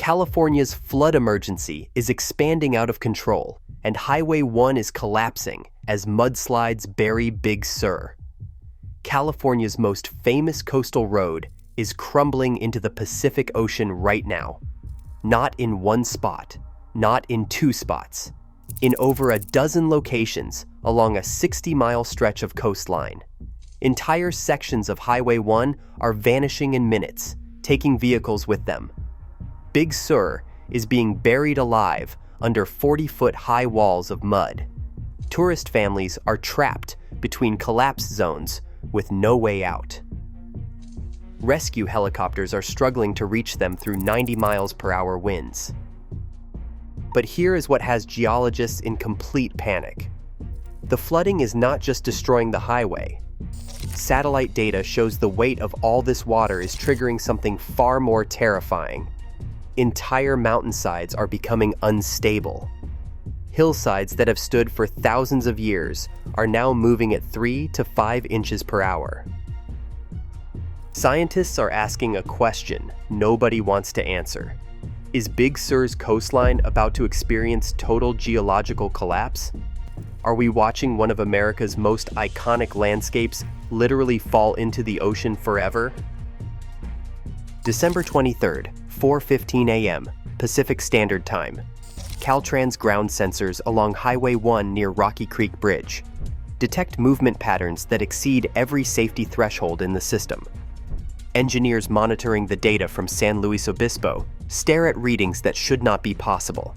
California's flood emergency is expanding out of control, and Highway 1 is collapsing as mudslides bury Big Sur. California's most famous coastal road is crumbling into the Pacific Ocean right now. Not in one spot, not in two spots, in over a dozen locations along a 60-mile stretch of coastline. Entire sections of Highway 1 are vanishing in minutes, taking vehicles with them. Big Sur is being buried alive under 40-foot high walls of mud. Tourist families are trapped between collapse zones with no way out. Rescue helicopters are struggling to reach them through 90 miles per hour winds. But here is what has geologists in complete panic. The flooding is not just destroying the highway. Satellite data shows the weight of all this water is triggering something far more terrifying. Entire mountainsides are becoming unstable. Hillsides that have stood for thousands of years are now moving at 3 to 5 inches per hour. Scientists are asking a question nobody wants to answer. Is Big Sur's coastline about to experience total geological collapse? Are we watching one of America's most iconic landscapes literally fall into the ocean forever? December 23rd, 4:15 a.m. Pacific Standard Time. Caltrans ground sensors along Highway 1 near Rocky Creek Bridge detect movement patterns that exceed every safety threshold in the system. Engineers monitoring the data from San Luis Obispo stare at readings that should not be possible.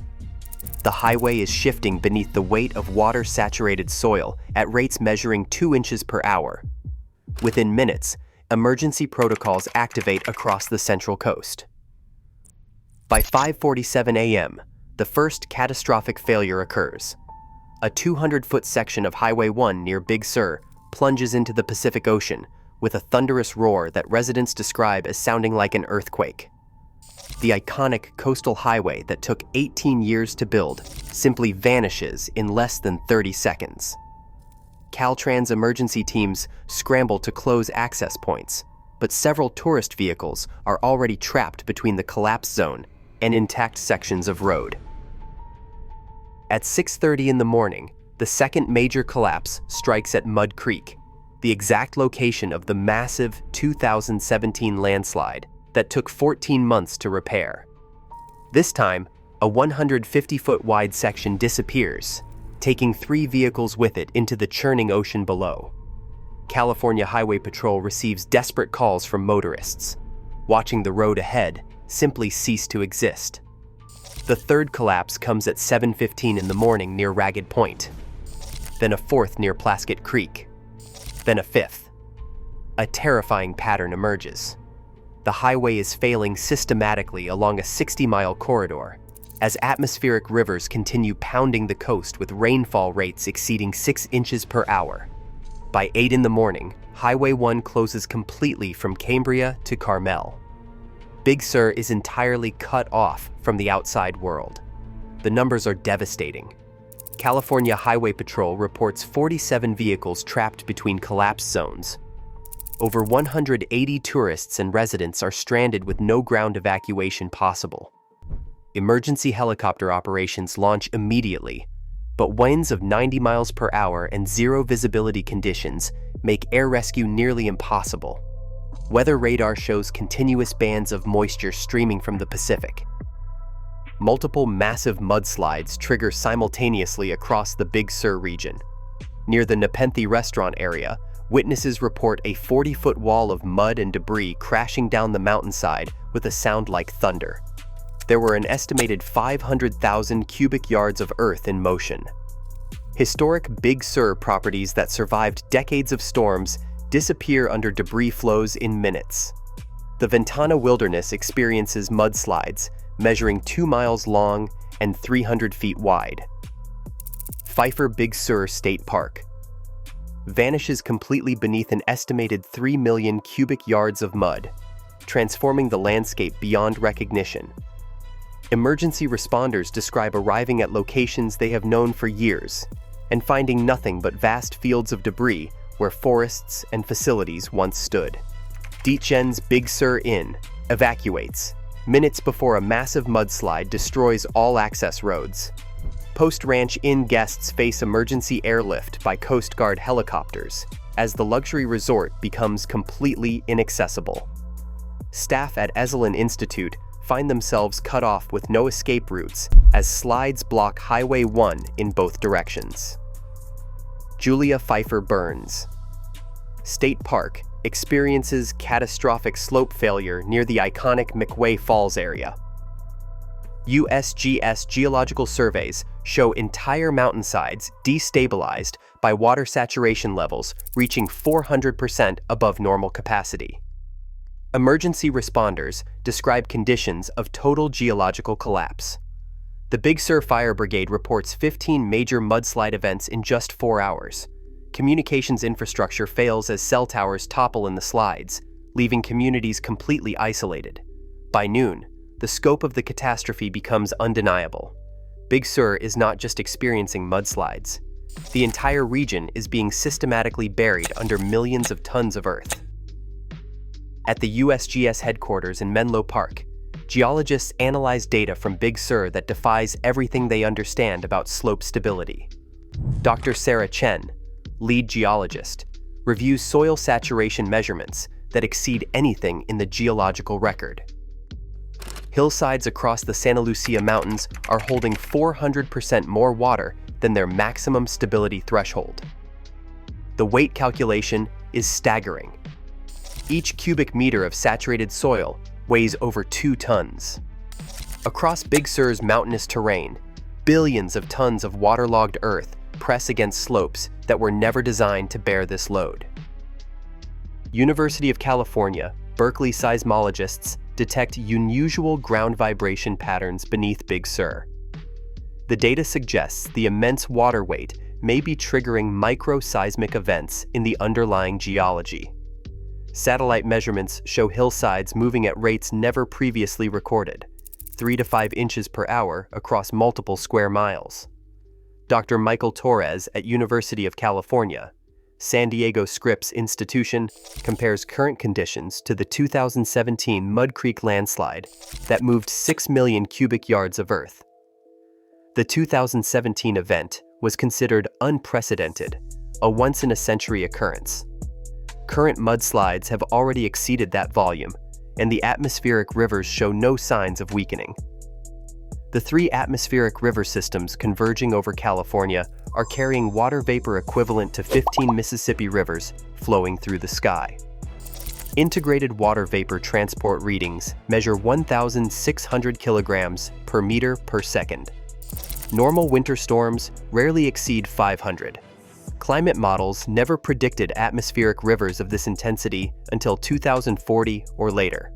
The highway is shifting beneath the weight of water-saturated soil at rates measuring 2 inches per hour. Within minutes, emergency protocols activate across the Central Coast. By 5:47 a.m., the first catastrophic failure occurs. A 200-foot section of Highway 1 near Big Sur plunges into the Pacific Ocean with a thunderous roar that residents describe as sounding like an earthquake. The iconic coastal highway that took 18 years to build simply vanishes in less than 30 seconds. Caltrans emergency teams scramble to close access points, but several tourist vehicles are already trapped between the collapse zone and intact sections of road. At 6:30 in the morning, the second major collapse strikes at Mud Creek, the exact location of the massive 2017 landslide that took 14 months to repair. This time, a 150-foot wide section disappears, taking 3 vehicles with it into the churning ocean below. California Highway Patrol receives desperate calls from motorists. Watching the road ahead simply cease to exist. The third collapse comes at 7:15 in the morning near Ragged Point, then a fourth near Plaskett Creek, then a fifth. A terrifying pattern emerges. The highway is failing systematically along a 60-mile corridor as atmospheric rivers continue pounding the coast with rainfall rates exceeding 6 inches per hour. By 8 in the morning, Highway 1 closes completely from Cambria to Carmel. Big Sur is entirely cut off from the outside world. The numbers are devastating. California Highway Patrol reports 47 vehicles trapped between collapse zones. Over 180 tourists and residents are stranded with no ground evacuation possible. Emergency helicopter operations launch immediately, but winds of 90 miles per hour and zero visibility conditions make air rescue nearly impossible. Weather radar shows continuous bands of moisture streaming from the Pacific. Multiple massive mudslides trigger simultaneously across the Big Sur region. Near the Nepenthe restaurant area, witnesses report a 40-foot wall of mud and debris crashing down the mountainside with a sound like thunder. There were an estimated 500,000 cubic yards of earth in motion. Historic Big Sur properties that survived decades of storms disappear under debris flows in minutes. The Ventana Wilderness experiences mudslides measuring 2 miles long and 300 feet wide. Pfeiffer Big Sur State Park vanishes completely beneath an estimated 3 million cubic yards of mud, transforming the landscape beyond recognition. Emergency responders describe arriving at locations they have known for years and finding nothing but vast fields of debris where forests and facilities once stood. Dietjen's Big Sur Inn evacuates, minutes before a massive mudslide destroys all access roads. Post-Ranch Inn guests face emergency airlift by Coast Guard helicopters as the luxury resort becomes completely inaccessible. Staff at Esalen Institute find themselves cut off with no escape routes as slides block Highway 1 in both directions. Julia Pfeiffer Burns. State Park experiences catastrophic slope failure near the iconic McWay Falls area. USGS geological surveys show entire mountainsides destabilized by water saturation levels reaching 400% above normal capacity. Emergency responders describe conditions of total geological collapse. The Big Sur Fire Brigade reports 15 major mudslide events in just 4 hours. Communications infrastructure fails as cell towers topple in the slides, leaving communities completely isolated. By noon, the scope of the catastrophe becomes undeniable. Big Sur is not just experiencing mudslides. The entire region is being systematically buried under millions of tons of earth. At the USGS headquarters in Menlo Park, geologists analyze data from Big Sur that defies everything they understand about slope stability. Dr. Sarah Chen, lead geologist, reviews soil saturation measurements that exceed anything in the geological record. Hillsides across the Santa Lucia Mountains are holding 400% more water than their maximum stability threshold. The weight calculation is staggering. Each cubic meter of saturated soil weighs over 2 tons. Across Big Sur's mountainous terrain, billions of tons of waterlogged earth press against slopes that were never designed to bear this load. University of California, Berkeley seismologists detect unusual ground vibration patterns beneath Big Sur. The data suggests the immense water weight may be triggering micro-seismic events in the underlying geology. Satellite measurements show hillsides moving at rates never previously recorded, 3 to 5 inches per hour across multiple square miles. Dr. Michael Torres at University of California, San Diego Scripps Institution, compares current conditions to the 2017 Mud Creek landslide that moved 6 million cubic yards of earth. The 2017 event was considered unprecedented, a once-in-a-century occurrence. Current mudslides have already exceeded that volume, and the atmospheric rivers show no signs of weakening. The 3 atmospheric river systems converging over California are carrying water vapor equivalent to 15 Mississippi rivers flowing through the sky. Integrated water vapor transport readings measure 1,600 kilograms per meter per second. Normal winter storms rarely exceed 500. Climate models never predicted atmospheric rivers of this intensity until 2040 or later.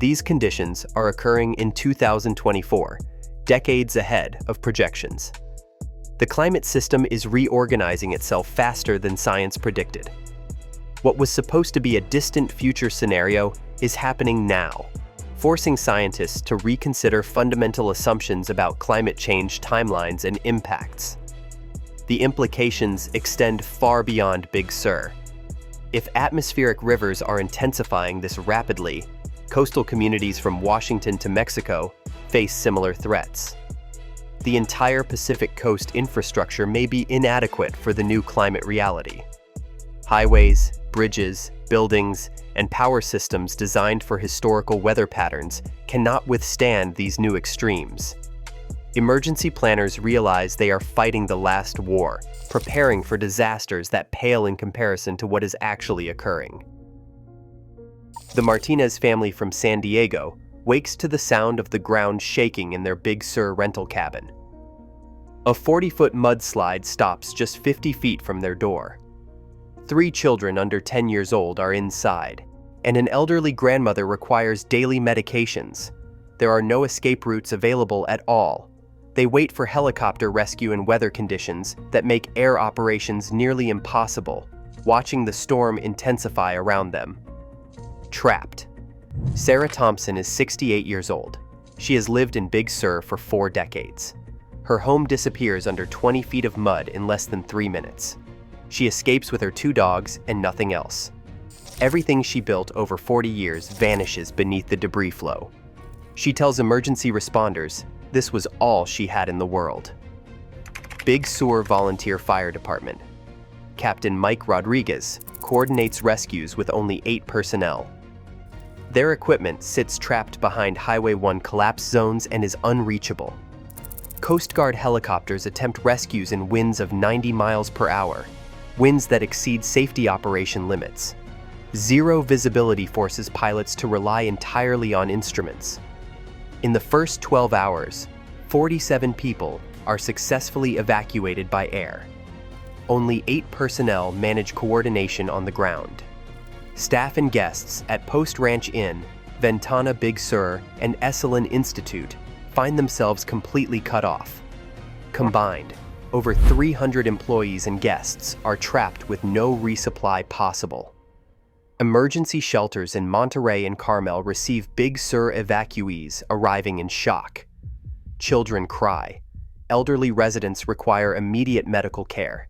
These conditions are occurring in 2024, decades ahead of projections. The climate system is reorganizing itself faster than science predicted. What was supposed to be a distant future scenario is happening now, forcing scientists to reconsider fundamental assumptions about climate change timelines and impacts. The implications extend far beyond Big Sur. If atmospheric rivers are intensifying this rapidly, coastal communities from Washington to Mexico face similar threats. The entire Pacific coast infrastructure may be inadequate for the new climate reality. Highways, bridges, buildings, and power systems designed for historical weather patterns cannot withstand these new extremes. Emergency planners realize they are fighting the last war, preparing for disasters that pale in comparison to what is actually occurring. The Martinez family from San Diego wakes to the sound of the ground shaking in their Big Sur rental cabin. A 40-foot mudslide stops just 50 feet from their door. 3 children under 10 years old are inside, and an elderly grandmother requires daily medications. There are no escape routes available at all. They wait for helicopter rescue in weather conditions that make air operations nearly impossible, watching the storm intensify around them. Trapped. Sarah Thompson is 68 years old. She has lived in Big Sur for 4 decades. Her home disappears under 20 feet of mud in less than 3 minutes. She escapes with her 2 dogs and nothing else. Everything she built over 40 years vanishes beneath the debris flow. She tells emergency responders this was all she had in the world. Big Sur Volunteer Fire Department. Captain Mike Rodriguez coordinates rescues with only 8 personnel. Their equipment sits trapped behind Highway 1 collapse zones and is unreachable. Coast Guard helicopters attempt rescues in winds of 90 miles per hour, winds that exceed safety operation limits. Zero visibility forces pilots to rely entirely on instruments. In the first 12 hours, 47 people are successfully evacuated by air. Only 8 personnel manage coordination on the ground. Staff and guests at Post Ranch Inn, Ventana Big Sur, and Esalen Institute find themselves completely cut off. Combined, over 300 employees and guests are trapped with no resupply possible. Emergency shelters in Monterey and Carmel receive Big Sur evacuees arriving in shock. Children cry. Elderly residents require immediate medical care.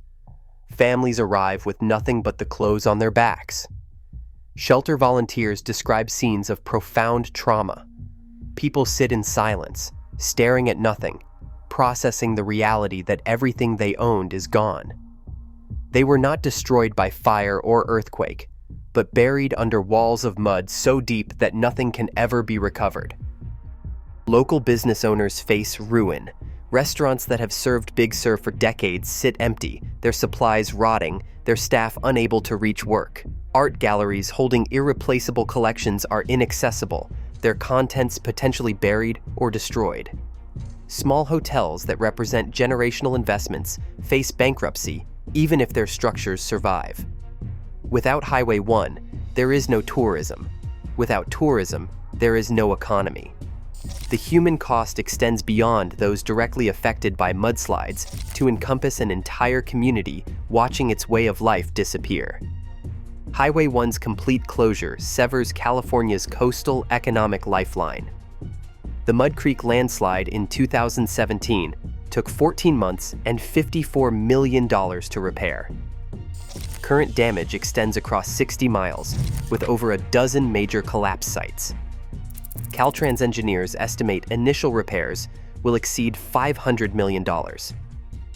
Families arrive with nothing but the clothes on their backs. Shelter volunteers describe scenes of profound trauma. People sit in silence, staring at nothing, processing the reality that everything they owned is gone. They were not destroyed by fire or earthquake, but buried under walls of mud so deep that nothing can ever be recovered. Local business owners face ruin. Restaurants that have served Big Sur for decades sit empty, their supplies rotting, their staff unable to reach work. Art galleries holding irreplaceable collections are inaccessible, their contents potentially buried or destroyed. Small hotels that represent generational investments face bankruptcy, even if their structures survive. Without Highway 1, there is no tourism. Without tourism, there is no economy. The human cost extends beyond those directly affected by mudslides to encompass an entire community watching its way of life disappear. Highway 1's complete closure severs California's coastal economic lifeline. The Mud Creek landslide in 2017 took 14 months and $54 million to repair. Current damage extends across 60 miles, with over a dozen major collapse sites. Caltrans engineers estimate initial repairs will exceed $500 million,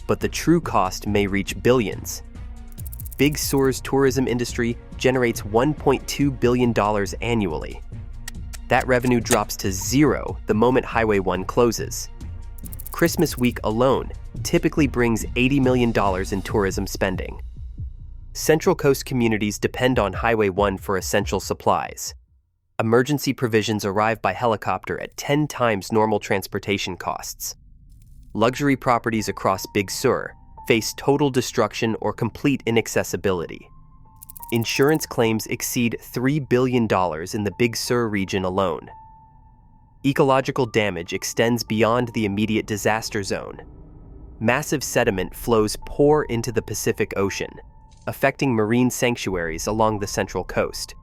but the true cost may reach billions. Big Sur's tourism industry generates $1.2 billion annually. That revenue drops to zero the moment Highway 1 closes. Christmas week alone typically brings $80 million in tourism spending. Central Coast communities depend on Highway 1 for essential supplies. Emergency provisions arrive by helicopter at 10 times normal transportation costs. Luxury properties across Big Sur face total destruction or complete inaccessibility. Insurance claims exceed $3 billion in the Big Sur region alone. Ecological damage extends beyond the immediate disaster zone. Massive sediment flows pour into the Pacific Ocean, affecting marine sanctuaries along the Central Coast.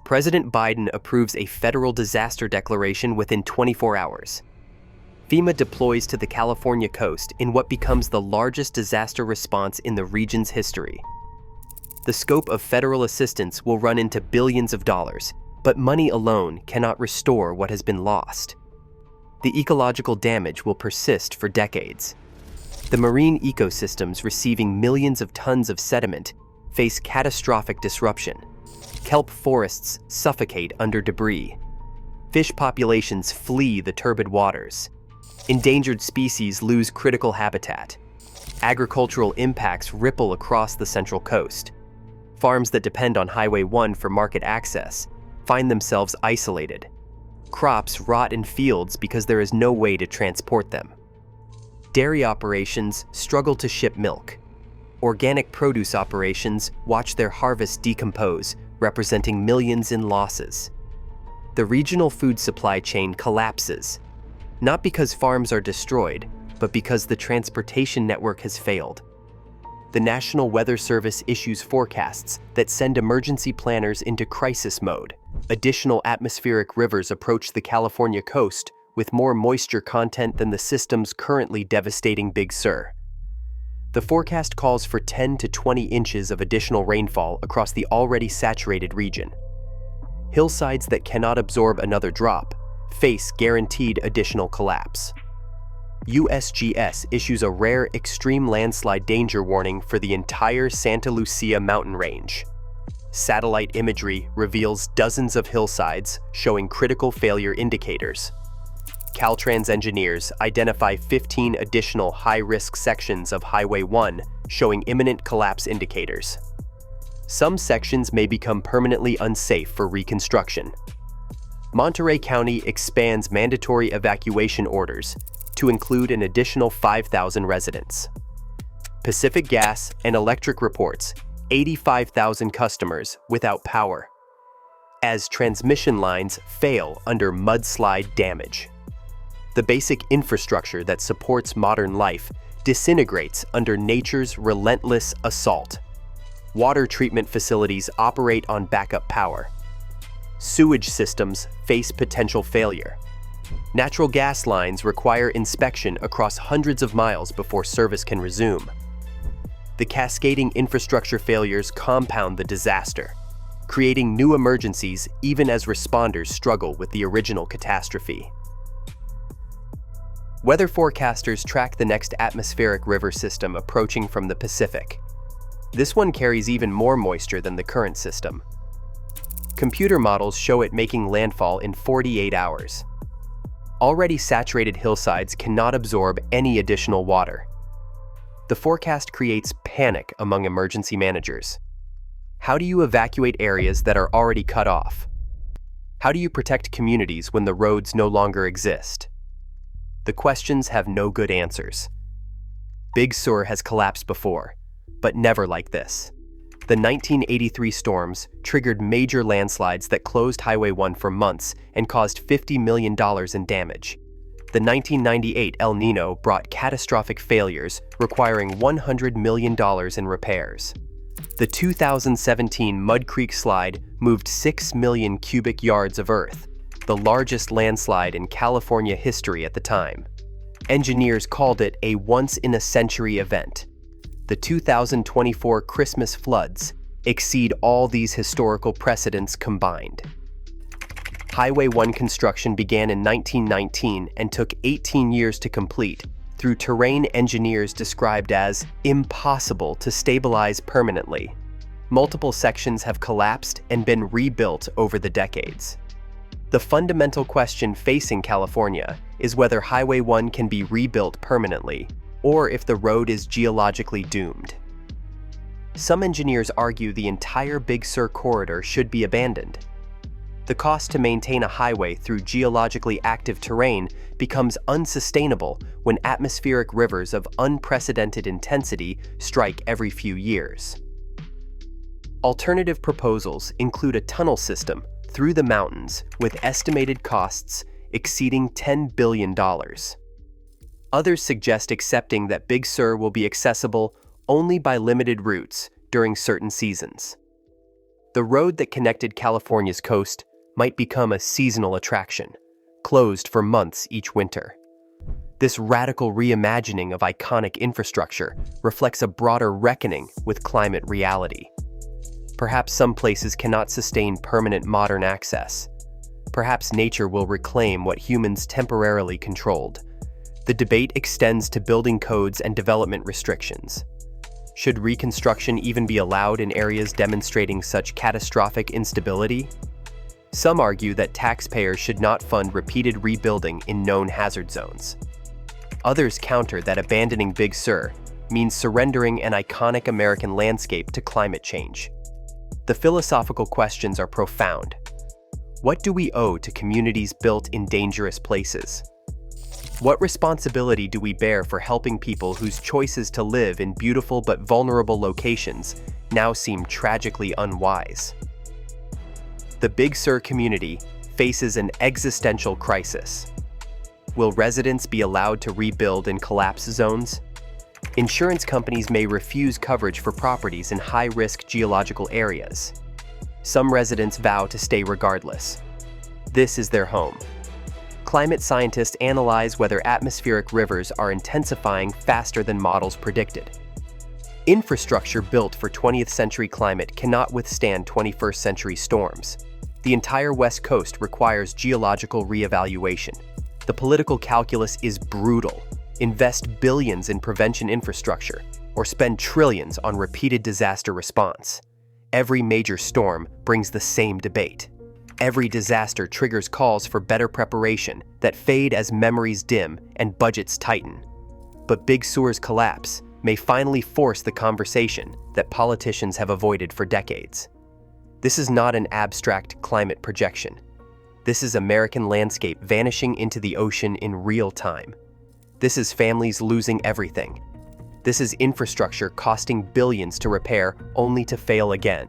President Biden approves a federal disaster declaration within 24 hours. FEMA deploys to the California coast in what becomes the largest disaster response in the region's history. The scope of federal assistance will run into billions of dollars, but money alone cannot restore what has been lost. The ecological damage will persist for decades. The marine ecosystems receiving millions of tons of sediment face catastrophic disruption. Kelp forests suffocate under debris. Fish populations flee the turbid waters. Endangered species lose critical habitat. Agricultural impacts ripple across the Central Coast. Farms that depend on Highway 1 for market access find themselves isolated. Crops rot in fields because there is no way to transport them. Dairy operations struggle to ship milk. Organic produce operations watch their harvest decompose, representing millions in losses. The regional food supply chain collapses, not because farms are destroyed, but because the transportation network has failed. The National Weather Service issues forecasts that send emergency planners into crisis mode. Additional atmospheric rivers approach the California coast with more moisture content than the system's currently devastating Big Sur. The forecast calls for 10 to 20 inches of additional rainfall across the already saturated region. Hillsides that cannot absorb another drop face guaranteed additional collapse. USGS issues a rare extreme landslide danger warning for the entire Santa Lucia mountain range. Satellite imagery reveals dozens of hillsides showing critical failure indicators. Caltrans engineers identify 15 additional high-risk sections of Highway 1 showing imminent collapse indicators. Some sections may become permanently unsafe for reconstruction. Monterey County expands mandatory evacuation orders to include an additional 5,000 residents. Pacific Gas and Electric reports 85,000 customers without power, as transmission lines fail under mudslide damage. The basic infrastructure that supports modern life disintegrates under nature's relentless assault. Water treatment facilities operate on backup power. Sewage systems face potential failure. Natural gas lines require inspection across hundreds of miles before service can resume. The cascading infrastructure failures compound the disaster, creating new emergencies even as responders struggle with the original catastrophe. Weather forecasters track the next atmospheric river system approaching from the Pacific. This one carries even more moisture than the current system. Computer models show it making landfall in 48 hours. Already saturated hillsides cannot absorb any additional water. The forecast creates panic among emergency managers. How do you evacuate areas that are already cut off? How do you protect communities when the roads no longer exist? The questions have no good answers. Big Sur has collapsed before, but never like this. The 1983 storms triggered major landslides that closed Highway 1 for months and caused $50 million in damage. The 1998 El Nino brought catastrophic failures requiring $100 million in repairs. The 2017 Mud Creek slide moved 6 million cubic yards of earth, the largest landslide in California history at the time. Engineers called it a once-in-a-century event. The 2024 Christmas floods exceed all these historical precedents combined. Highway 1 construction began in 1919 and took 18 years to complete through terrain engineers described as impossible to stabilize permanently. Multiple sections have collapsed and been rebuilt over the decades. The fundamental question facing California is whether Highway 1 can be rebuilt permanently, or if the road is geologically doomed. Some engineers argue the entire Big Sur corridor should be abandoned. The cost to maintain a highway through geologically active terrain becomes unsustainable when atmospheric rivers of unprecedented intensity strike every few years. Alternative proposals include a tunnel system through the mountains with estimated costs exceeding $10 billion. Others suggest accepting that Big Sur will be accessible only by limited routes during certain seasons. The road that connected California's coast might become a seasonal attraction, closed for months each winter. This radical reimagining of iconic infrastructure reflects a broader reckoning with climate reality. Perhaps some places cannot sustain permanent modern access. Perhaps nature will reclaim what humans temporarily controlled. The debate extends to building codes and development restrictions. Should reconstruction even be allowed in areas demonstrating such catastrophic instability? Some argue that taxpayers should not fund repeated rebuilding in known hazard zones. Others counter that abandoning Big Sur means surrendering an iconic American landscape to climate change. The philosophical questions are profound. What do we owe to communities built in dangerous places? What responsibility do we bear for helping people whose choices to live in beautiful but vulnerable locations now seem tragically unwise? The Big Sur community faces an existential crisis. Will residents be allowed to rebuild in collapse zones? Insurance companies may refuse coverage for properties in high-risk geological areas. Some residents vow to stay regardless. This is their home. Climate scientists analyze whether atmospheric rivers are intensifying faster than models predicted. Infrastructure built for 20th century climate cannot withstand 21st century storms. The entire West Coast requires geological reevaluation. The political calculus is brutal. Invest billions in prevention infrastructure, or spend trillions on repeated disaster response. Every major storm brings the same debate. Every disaster triggers calls for better preparation that fade as memories dim and budgets tighten. But Big Sur's collapse may finally force the conversation that politicians have avoided for decades. This is not an abstract climate projection. This is American landscape vanishing into the ocean in real time. This is families losing everything. This is infrastructure costing billions to repair only to fail again.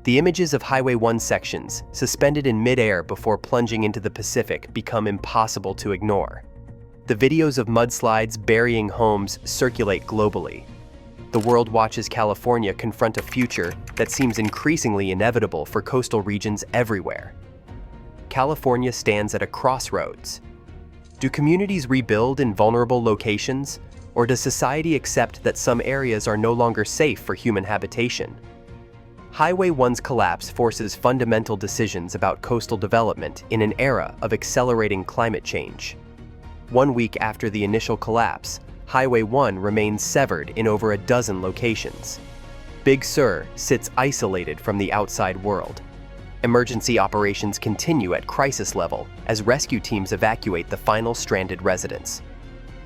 The images of Highway 1 sections, suspended in midair before plunging into the Pacific, become impossible to ignore. The videos of mudslides burying homes circulate globally. The world watches California confront a future that seems increasingly inevitable for coastal regions everywhere. California stands at a crossroads. Do communities rebuild in vulnerable locations, or does society accept that some areas are no longer safe for human habitation? Highway 1's collapse forces fundamental decisions about coastal development in an era of accelerating climate change. 1 week after the initial collapse, Highway 1 remains severed in over a dozen locations. Big Sur sits isolated from the outside world. Emergency operations continue at crisis level as rescue teams evacuate the final stranded residents.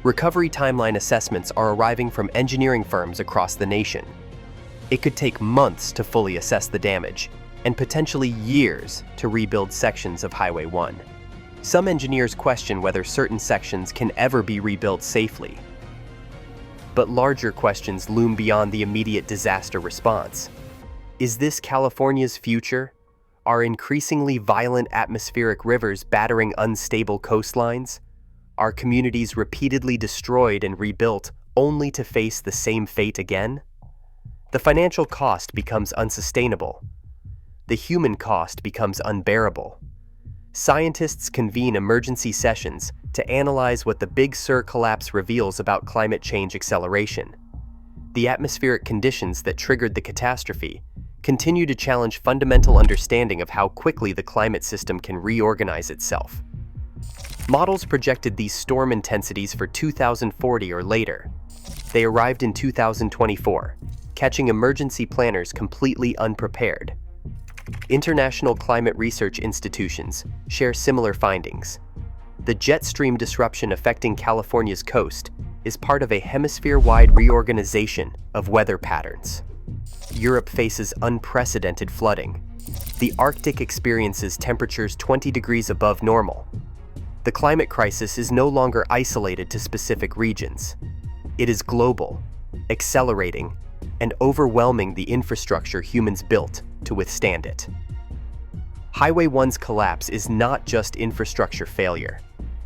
Recovery timeline assessments are arriving from engineering firms across the nation. It could take months to fully assess the damage, and potentially years to rebuild sections of Highway 1. Some engineers question whether certain sections can ever be rebuilt safely. But larger questions loom beyond the immediate disaster response. Is this California's future? Are increasingly violent atmospheric rivers battering unstable coastlines? Are communities repeatedly destroyed and rebuilt only to face the same fate again? The financial cost becomes unsustainable. The human cost becomes unbearable. Scientists convene emergency sessions to analyze what the Big Sur collapse reveals about climate change acceleration. The atmospheric conditions that triggered the catastrophe continue to challenge fundamental understanding of how quickly the climate system can reorganize itself. Models projected these storm intensities for 2040 or later. They arrived in 2024, catching emergency planners completely unprepared. International climate research institutions share similar findings. The jet stream disruption affecting California's coast is part of a hemisphere-wide reorganization of weather patterns. Europe faces unprecedented flooding. The Arctic experiences temperatures 20 degrees above normal. The climate crisis is no longer isolated to specific regions. It is global, accelerating, and overwhelming the infrastructure humans built to withstand it. Highway 1's collapse is not just infrastructure failure.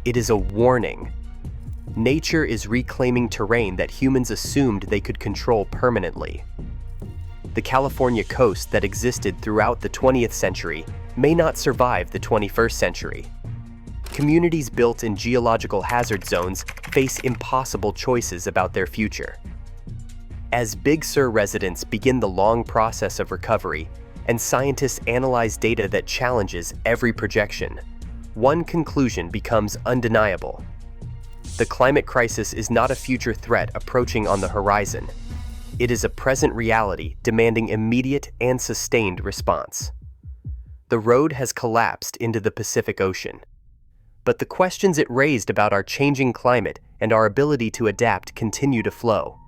It is a warning. Nature is reclaiming terrain that humans assumed they could control permanently. The California coast that existed throughout the 20th century may not survive the 21st century. Communities built in geological hazard zones face impossible choices about their future. As Big Sur residents begin the long process of recovery, and scientists analyze data that challenges every projection, one conclusion becomes undeniable. The climate crisis is not a future threat approaching on the horizon. It is a present reality demanding immediate and sustained response. The road has collapsed into the Pacific Ocean. But the questions it raised about our changing climate and our ability to adapt continue to flow.